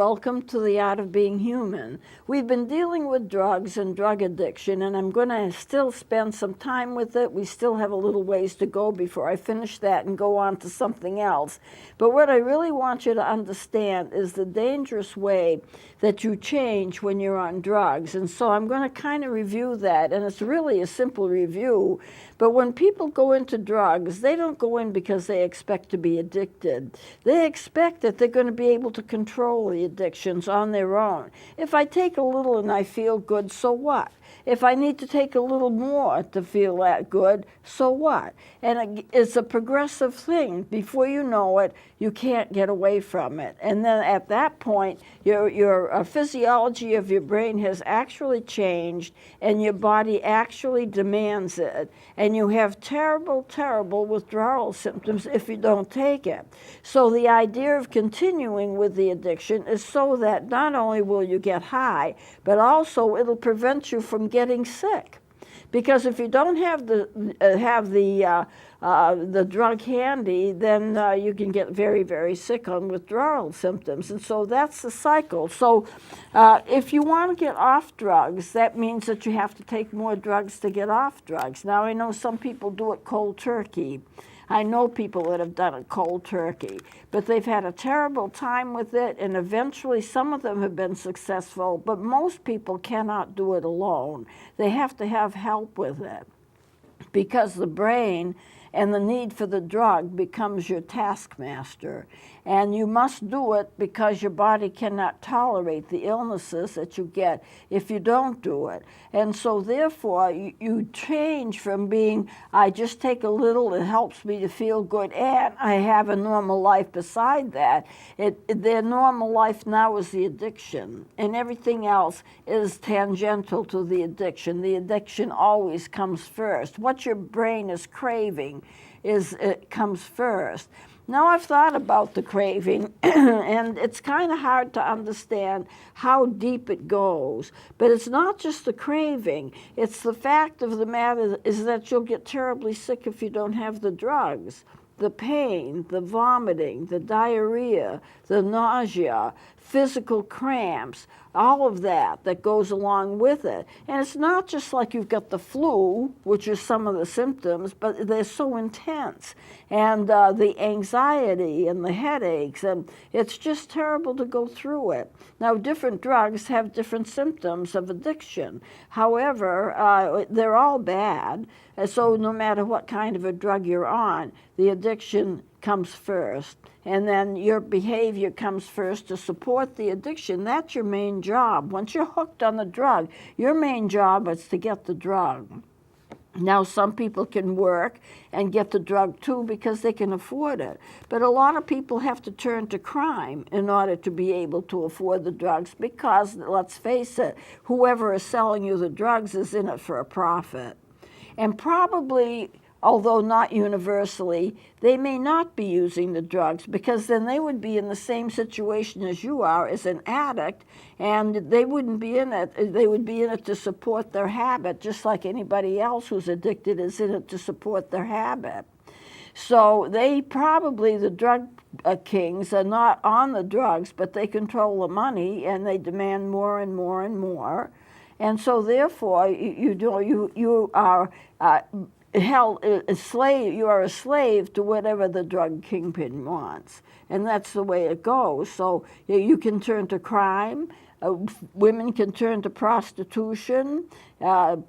welcome to the Art of Being Human. We've been dealing with drugs and drug addiction, and I'm going to still spend some time with it. We still have a little ways to go before I finish that and go on to something else. But what I really want you to understand is the dangerous way that you change when you're on drugs. And so I'm going to kind of review that, and it's really a simple review. But when people go into drugs, they don't go in because they expect to be addicted. They expect that they're going to be able to control the addictions on their own. If I take a little and I feel good, so what? If I need to take a little more to feel that good, so what? And it's a progressive thing. Before you know it, you can't get away from it. And then at that point, your physiology of your brain has actually changed, and your body actually demands it. And you have terrible, terrible withdrawal symptoms if you don't take it. So the idea of continuing with the addiction is so that not only will you get high, but also it'll prevent you from getting sick. Because if you don't have the drug handy, then you can get very, very sick on withdrawal symptoms. And so that's the cycle. So if you want to get off drugs, that means that you have to take more drugs to get off drugs. Now, I know some people do it cold turkey. I know people that have done it cold turkey, but they've had a terrible time with it, and eventually some of them have been successful, but most people cannot do it alone. They have to have help with it, because the brain and the need for the drug becomes your taskmaster. And you must do it because your body cannot tolerate the illnesses that you get if you don't do it. And so therefore, you change from being, I just take a little, it helps me to feel good, and I have a normal life beside that. Their normal life now is the addiction, and everything else is tangential to the addiction. The addiction always comes first. What your brain is craving it comes first. Now, I've thought about the craving, and it's kind of hard to understand how deep it goes. But it's not just the craving. It's the fact of the matter is that you'll get terribly sick if you don't have the drugs. The pain, the vomiting, the diarrhea, the nausea, physical cramps, all of that goes along with it. And it's not just like you've got the flu, which is some of the symptoms, but they're so intense. And the anxiety and the headaches, and it's just terrible to go through it. Now, different drugs have different symptoms of addiction. However, they're all bad. And so no matter what kind of a drug you're on, the addiction comes first. And then your behavior comes first to support the addiction. That's your main job. Once you're hooked on the drug, your main job is to get the drug. Now, some people can work and get the drug too because they can afford it. But a lot of people have to turn to crime in order to be able to afford the drugs because, let's face it, whoever is selling you the drugs is in it for a profit. And probably, although not universally, they may not be using the drugs because then they would be in the same situation as you are as an addict, and they wouldn't be in it. They would be in it to support their habit, just like anybody else who's addicted is in it to support their habit. So they probably, the drug kings, are not on the drugs, but they control the money and they demand more and more and more. And so therefore, you are held a slave. You are a slave to whatever the drug kingpin wants, and that's the way it goes. So you can turn to crime. Women can turn to prostitution.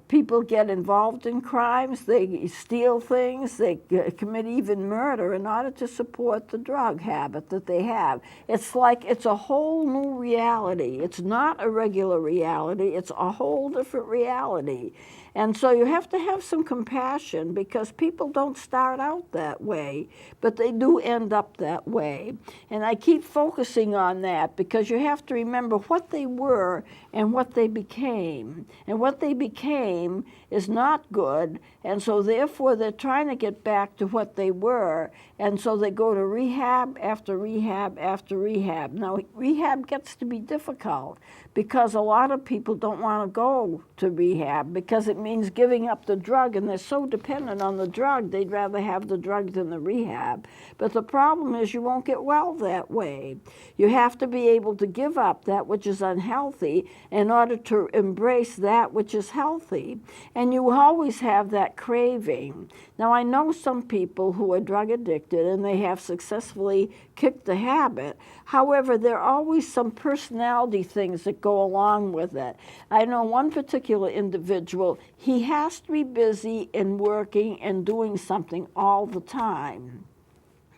People get involved in crimes. They steal things. They commit even murder in order to support the drug habit that they have. It's like it's a whole new reality. It's not a regular reality. It's a whole different reality. And so you have to have some compassion because people don't start out that way, but they do end up that way. And I keep focusing on that because you have to remember what they were and what they became. And what they became became is not good, and so therefore they're trying to get back to what they were, and so they go to rehab after rehab after rehab. Now, rehab gets to be difficult because a lot of people don't want to go to rehab because it means giving up the drug, and they're so dependent on the drug, they'd rather have the drug than the rehab. But the problem is you won't get well that way. You have to be able to give up that which is unhealthy in order to embrace that which is healthy. And you always have that craving. Now, I know some people who are drug addicted and they have successfully kicked the habit. However, there are always some personality things that go along with it. I know one particular individual, he has to be busy and working and doing something all the time.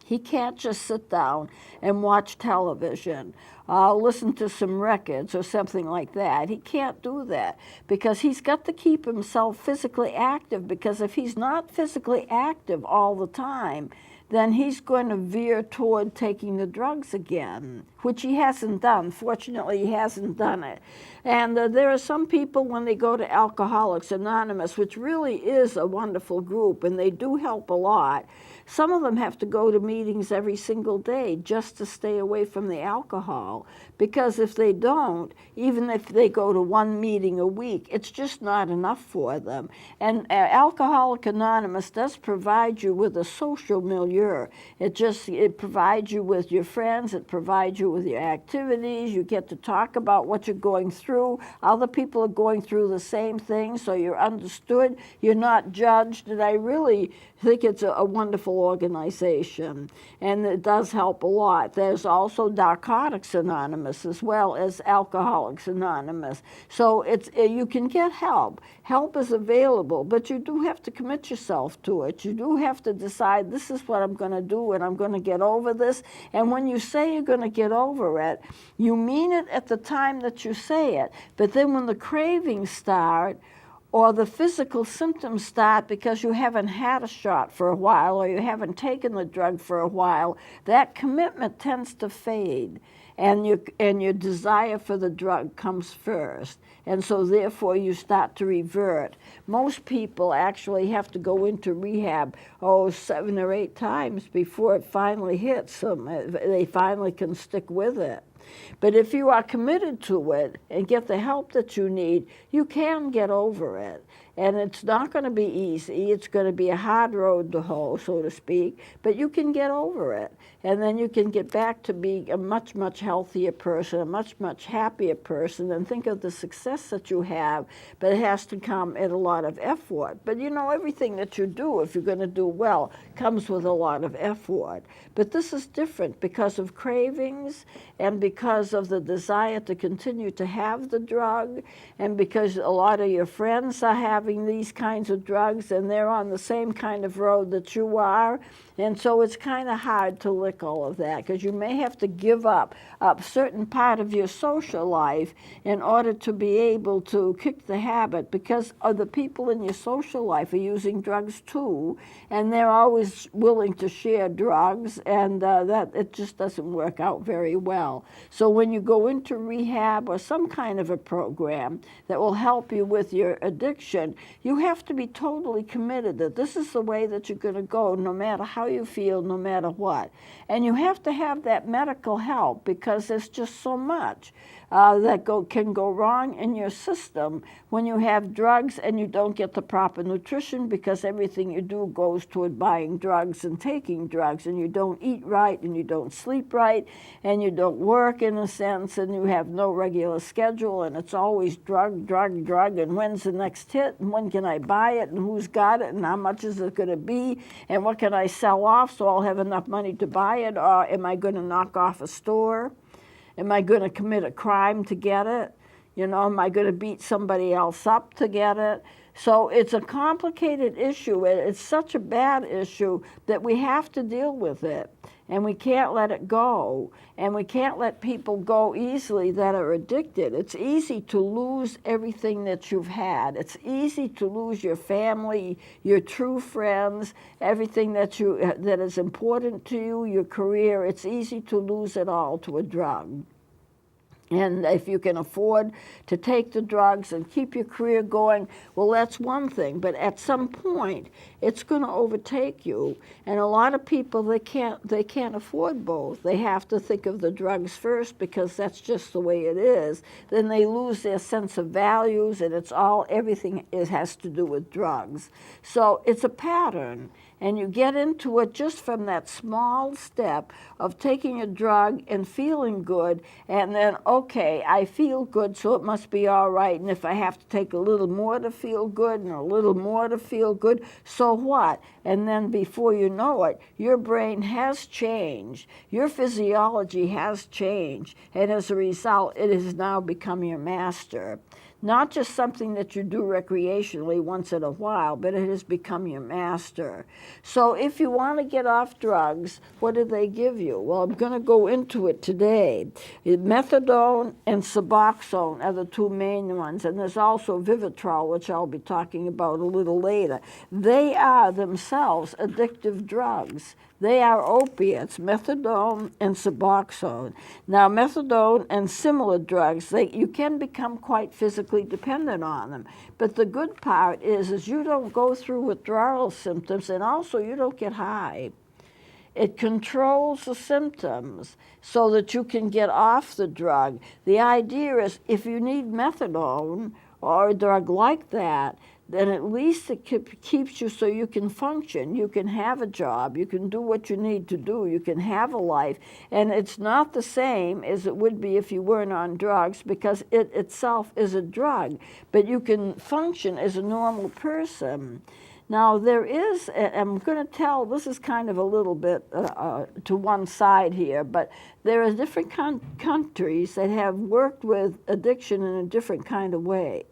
He can't just sit down and watch television, listen to some records or something like that. He can't do that because he's got to keep himself physically active, because if he's not physically active all the time, then he's going to veer toward taking the drugs again, which he hasn't done. Fortunately, he hasn't done it. And there are some people, when they go to Alcoholics Anonymous, which really is a wonderful group, and they do help a lot, some of them have to go to meetings every single day just to stay away from the alcohol, because if they don't, even if they go to one meeting a week, it's just not enough for them. And Alcoholic Anonymous does provide you with a social milieu. It provides you with your friends, it provides you with your activities, you get to talk about what you're going through. Other people are going through the same thing, so you're understood, you're not judged, and I really think it's a wonderful organization, and it does help a lot. There's also Narcotics Anonymous as well as Alcoholics Anonymous. So it's you can get help. Help is available, but you do have to commit yourself to it. You do have to decide, this is what I'm going to do, and I'm going to get over this. And when you say you're going to get over it, you mean it at the time that you say it. But then when the cravings start, or the physical symptoms start because you haven't had a shot for a while or you haven't taken the drug for a while, that commitment tends to fade, and your desire for the drug comes first. And so therefore you start to revert. Most people actually have to go into rehab 7 or 8 times before it finally hits them. They finally can stick with it. But if you are committed to it and get the help that you need, you can get over it. And it's not going to be easy. It's going to be a hard road to hoe, so to speak, but you can get over it. And then you can get back to being a much, much healthier person, a much, much happier person, and think of the success that you have, but it has to come at a lot of effort. But you know, everything that you do, if you're going to do well, comes with a lot of effort. But this is different because of cravings and because of the desire to continue to have the drug, and because a lot of your friends are having these kinds of drugs and they're on the same kind of road that you are. And so it's kind of hard to lick all of that, because you may have to give up a certain part of your social life in order to be able to kick the habit, because other people in your social life are using drugs too, and they're always willing to share drugs, and that it just doesn't work out very well. So when you go into rehab or some kind of a program that will help you with your addiction, you have to be totally committed that this is the way that you're going to go, no matter how you feel, no matter what. And you have to have that medical help, because there's just so much that can go wrong in your system when you have drugs and you don't get the proper nutrition, because everything you do goes toward buying drugs and taking drugs, and you don't eat right, and you don't sleep right, and you don't work in a sense, and you have no regular schedule, and it's always drug, drug, drug, and when's the next hit, and when can I buy it, and who's got it, and how much is it going to be, and what can I sell off so I'll have enough money to buy it, or am I going to knock off a store? Am I going to commit a crime to get it? You know, am I going to beat somebody else up to get it? So it's a complicated issue. It's such a bad issue that we have to deal with it, and we can't let it go, and we can't let people go easily that are addicted. It's easy to lose everything that you've had. It's easy to lose your family, your true friends, everything that is important to you, your career. It's easy to lose it all to a drug. And if you can afford to take the drugs and keep your career going, well, that's one thing. But at some point, it's going to overtake you. And a lot of people, they can't afford both. They have to think of the drugs first because that's just the way it is. Then they lose their sense of values, and everything has to do with drugs. So it's a pattern. And you get into it just from that small step of taking a drug and feeling good, and then, okay, I feel good, so it must be all right. And if I have to take a little more to feel good and a little more to feel good, so what? And then before you know it, your brain has changed. Your physiology has changed. And as a result, it has now become your master. Not just something that you do recreationally once in a while, but it has become your master. So if you want to get off drugs, what do they give you? Well, I'm going to go into it today. Methadone and Suboxone are the two main ones, and there's also Vivitrol, which I'll be talking about a little later. They are themselves addictive drugs. They are opiates, methadone and Suboxone. Now, methadone and similar drugs, you can become quite physically dependent on them. But the good part is you don't go through withdrawal symptoms, and also you don't get high. It controls the symptoms so that you can get off the drug. The idea is if you need methadone or a drug like that, then at least it keeps you so you can function. You can have a job. You can do what you need to do. You can have a life. And it's not the same as it would be if you weren't on drugs, because it itself is a drug. But you can function as a normal person. Now, there is, I'm going to tell, this is kind of a little bit to one side here, but there are different countries that have worked with addiction in a different kind of way.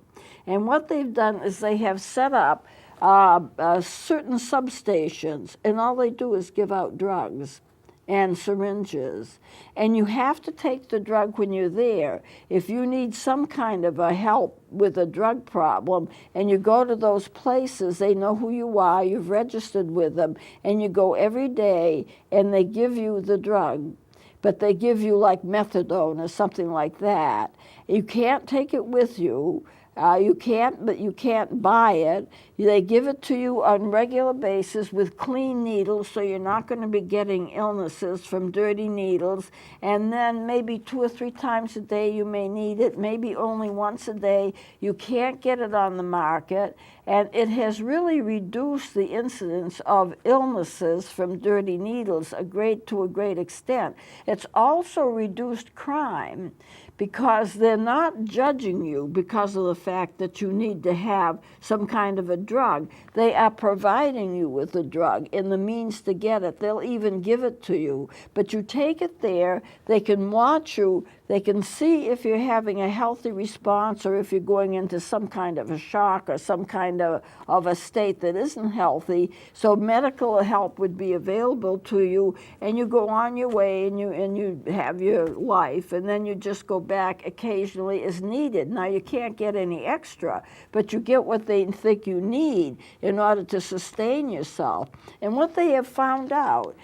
And what they've done is they have set up certain substations, and all they do is give out drugs and syringes. And you have to take the drug when you're there. If you need some kind of a help with a drug problem and you go to those places, they know who you are, you've registered with them, and you go every day and they give you the drug. But they give you like methadone or something like that. You can't take it with you. You can't buy it. They give it to you on a regular basis with clean needles, so you're not going to be getting illnesses from dirty needles. And then maybe 2 or 3 times a day you may need it, maybe only once a day. You can't get it on the market. And it has really reduced the incidence of illnesses from dirty needles to a great extent. It's also reduced crime, because they're not judging you because of the fact that you need to have some kind of a drug. They are providing you with the drug and the means to get it. They'll even give it to you. But you take it there, they can watch you, they can see if you're having a healthy response or if you're going into some kind of a shock or some kind of a state that isn't healthy. So medical help would be available to you, and you go on your way and you have your life, and then you just go back occasionally as needed. Now, you can't get any extra, but you get what they think you need in order to sustain yourself. And what they have found out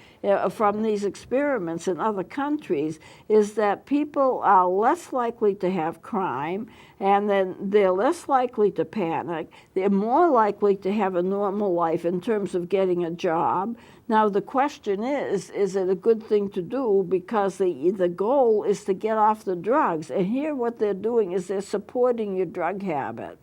from these experiments in other countries is that people are less likely to have crime, and then they're less likely to panic. They're more likely to have a normal life in terms of getting a job. Now, the question is it a good thing to do? Because the goal is to get off the drugs. And here what they're doing is they're supporting your drug habit.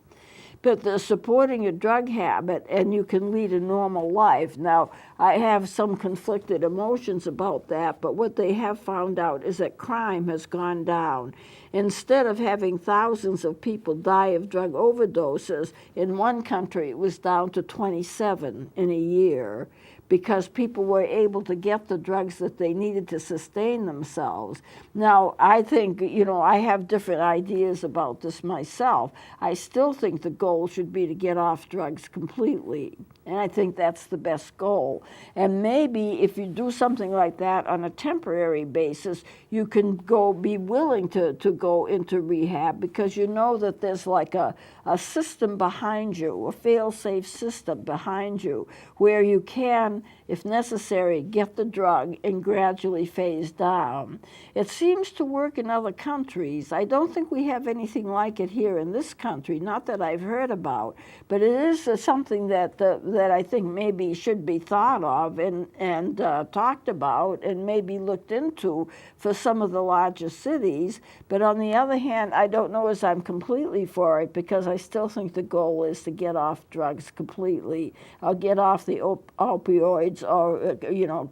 But they're supporting your drug habit, and you can lead a normal life. Now, I have some conflicted emotions about that, but what they have found out is that crime has gone down. Instead of having thousands of people die of drug overdoses, in one country it was down to 27 in a year, because people were able to get the drugs that they needed to sustain themselves. Now, I think, I have different ideas about this myself. I still think the goal should be to get off drugs completely, and I think that's the best goal. And maybe if you do something like that on a temporary basis, you can be willing to go into rehab, because you know that there's like a system behind you, a fail-safe system behind you, where you can, if necessary, get the drug and gradually phase down. It seems to work in other countries. I don't think we have anything like it here in this country, not that I've heard about, but it is something that I think maybe should be thought of and talked about and maybe looked into for some of the larger cities. But on the other hand, I don't know as I'm completely for it, because I still think the goal is to get off drugs completely, or get off the opioids, or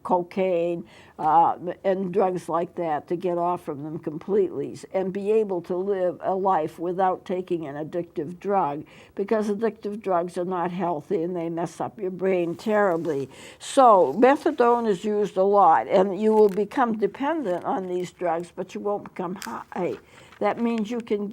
cocaine and drugs like that, to get off from them completely and be able to live a life without taking an addictive drug, because addictive drugs are not healthy and they mess up your brain terribly. So methadone is used a lot, and you will become dependent on these drugs, but you won't become high. That means you can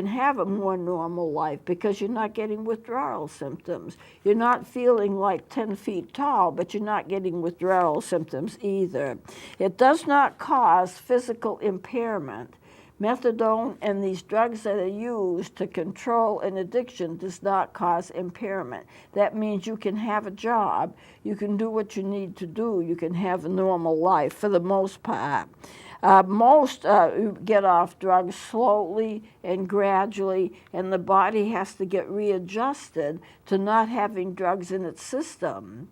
have a more normal life, because you're not getting withdrawal symptoms. You're not feeling like 10 feet tall, but you're not getting withdrawal symptoms either. It does not cause physical impairment. Methadone and these drugs that are used to control an addiction does not cause impairment. That means you can have a job, you can do what you need to do, you can have a normal life for the most part. Most get off drugs slowly and gradually, and the body has to get readjusted to not having drugs in its system.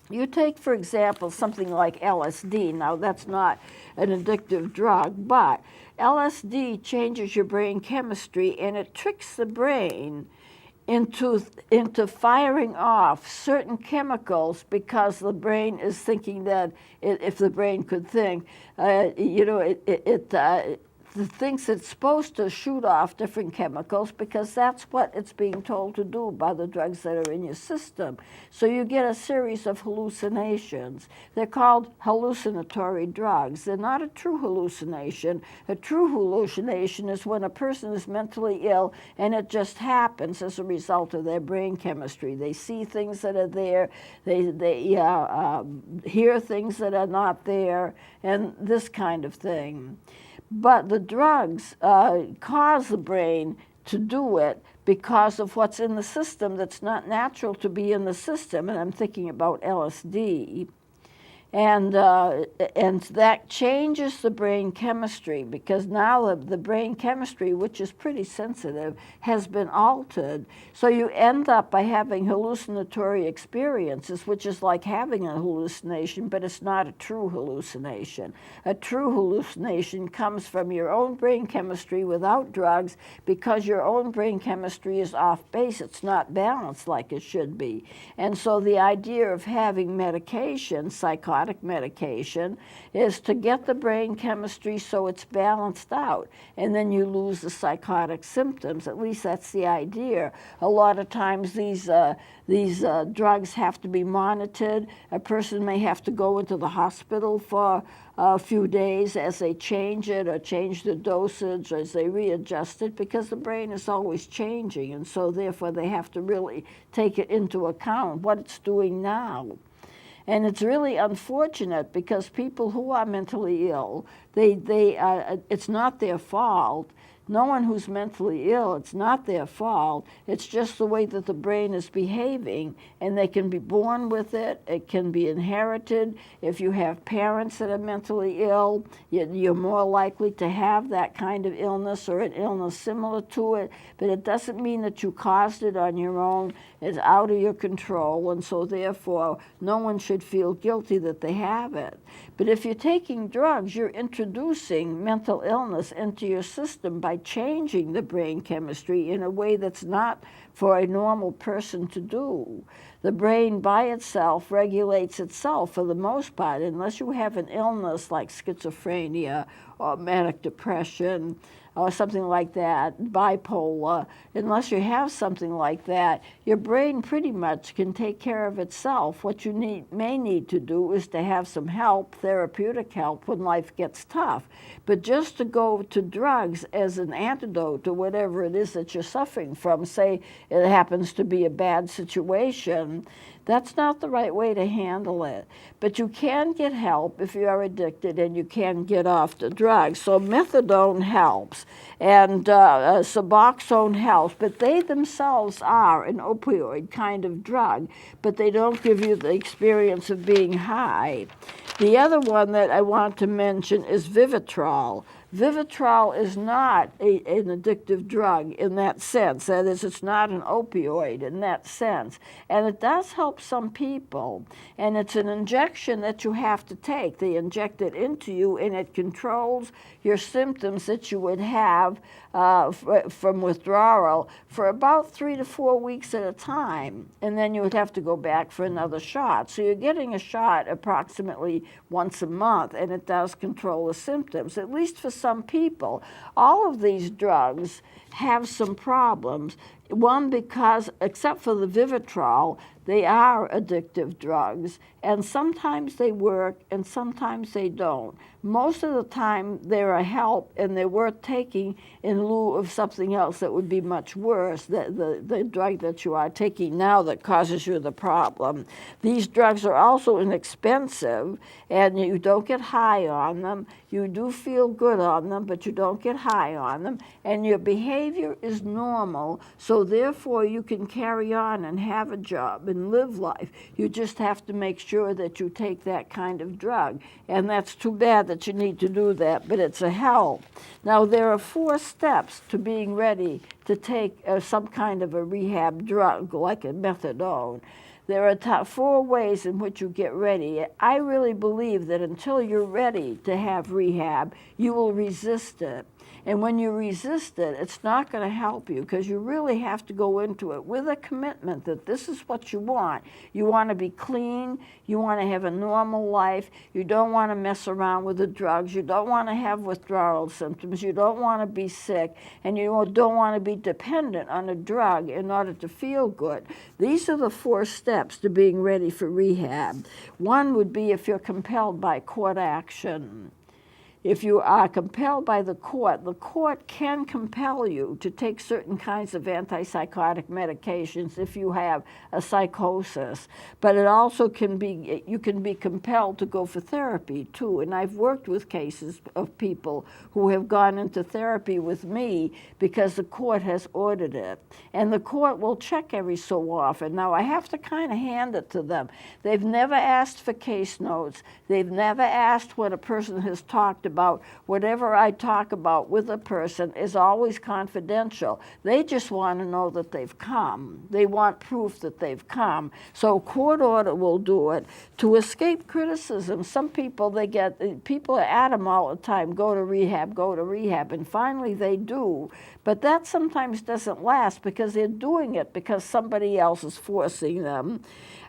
You take, for example, something like LSD. Now, that's not an addictive drug, but LSD changes your brain chemistry, and it tricks the brain into firing off certain chemicals, because the brain is thinking that if the brain could think, it thinks it's supposed to shoot off different chemicals, because that's what it's being told to do by the drugs that are in your system. So you get a series of hallucinations. They're called hallucinatory drugs. They're not a true hallucination. A true hallucination is when a person is mentally ill and it just happens as a result of their brain chemistry. They see things that are there, they hear things that are not there, and this kind of thing. But the drugs cause the brain to do it because of what's in the system that's not natural to be in the system, and I'm thinking about LSD. And that changes the brain chemistry, because now the brain chemistry, which is pretty sensitive, has been altered. So you end up by having hallucinatory experiences, which is like having a hallucination, but it's not a true hallucination. A true hallucination comes from your own brain chemistry without drugs, because your own brain chemistry is off base. It's not balanced like it should be. And so the idea of having medication, psychotic medication, is to get the brain chemistry so it's balanced out, and then you lose the psychotic symptoms. At least that's the idea. A lot of times these drugs have to be monitored. A person may have to go into the hospital for a few days as they change it, or change the dosage, or as they readjust it, because the brain is always changing, and so therefore they have to really take it into account, what it's doing now. And it's really unfortunate, because people who are mentally ill, it's not their fault. No one who's mentally ill, it's not their fault. It's just the way that the brain is behaving, and they can be born with it. It can be inherited. If you have parents that are mentally ill, you're more likely to have that kind of illness, or an illness similar to it. But it doesn't mean that you caused it on your own. It's out of your control, and so therefore no one should feel guilty that they have it. But if you're taking drugs, you're introducing mental illness into your system by changing the brain chemistry in a way that's not for a normal person to do. The brain by itself regulates itself for the most part, unless you have an illness like schizophrenia or manic depression or something like that, bipolar. Unless you have something like that, your brain pretty much can take care of itself. What you may need to do is to have some help, therapeutic help, when life gets tough. But just to go to drugs as an antidote to whatever it is that you're suffering from, say it happens to be a bad situation, That's not the right way to handle it. But you can get help if you are addicted, and you can get off the drugs. So methadone helps, and Suboxone helps, but they themselves are an opioid kind of drug, but they don't give you the experience of being high. The other one that I want to mention is Vivitrol. Vivitrol is not an addictive drug in that sense. That is, it's not an opioid in that sense. And it does help some people. And it's an injection that you have to take. They inject it into you, and it controls your symptoms that you would have from withdrawal for about 3 to 4 weeks at a time. And then you would have to go back for another shot. So you're getting a shot approximately once a month, and it does control the symptoms, at least for some people. All of these drugs have some problems. One, because except for the Vivitrol, they are addictive drugs, and sometimes they work and sometimes they don't. Most of the time they're a help, and they're worth taking in lieu of something else that would be much worse, the drug that you are taking now that causes you the problem. These drugs are also inexpensive, and you don't get high on them. You do feel good on them, but you don't get high on them, and your behavior is normal, so therefore you can carry on and have a job and live life. You just have to make sure that you take that kind of drug, and that's too bad that you need to do that, but it's a help. Now, there are 4 steps to being ready to take some kind of a rehab drug, like a methadone. There are 4 ways in which you get ready. I really believe that until you're ready to have rehab, you will resist it. And when you resist it, it's not going to help you, because you really have to go into it with a commitment that this is what you want. You want to be clean. You want to have a normal life. You don't want to mess around with the drugs. You don't want to have withdrawal symptoms. You don't want to be sick. And you don't want to be dependent on a drug in order to feel good. These are the 4 steps to being ready for rehab. One would be if you're compelled by court action. If you are compelled by the court can compel you to take certain kinds of antipsychotic medications if you have a psychosis. But it also can be, you can be compelled to go for therapy too. And I've worked with cases of people who have gone into therapy with me because the court has ordered it. And the court will check every so often. Now, I have to kind of hand it to them. They've never asked for case notes. They've never asked what a person has talked about. Whatever I talk about with a person is always confidential. They just want to know that they've come. They want proof that they've come. So court order will do it. To escape criticism, some people, people are at them all the time, go to rehab, and finally they do. But that sometimes doesn't last, because they're doing it because somebody else is forcing them.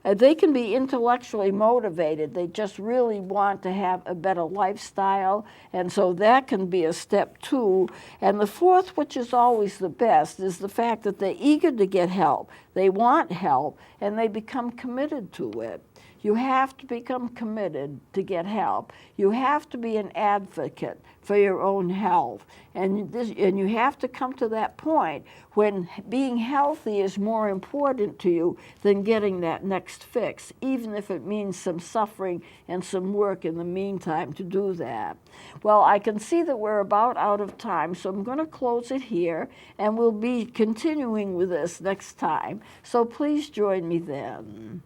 They can be intellectually motivated. They just really want to have a better lifestyle, and so that can be a step 2. And the 4th, which is always the best, is the fact that they're eager to get help. They want help, and they become committed to it. You have to become committed to get help. You have to be an advocate for your own health. And you have to come to that point when being healthy is more important to you than getting that next fix, even if it means some suffering and some work in the meantime to do that. Well, I can see that we're about out of time, so I'm going to close it here, and we'll be continuing with this next time. So please join me then.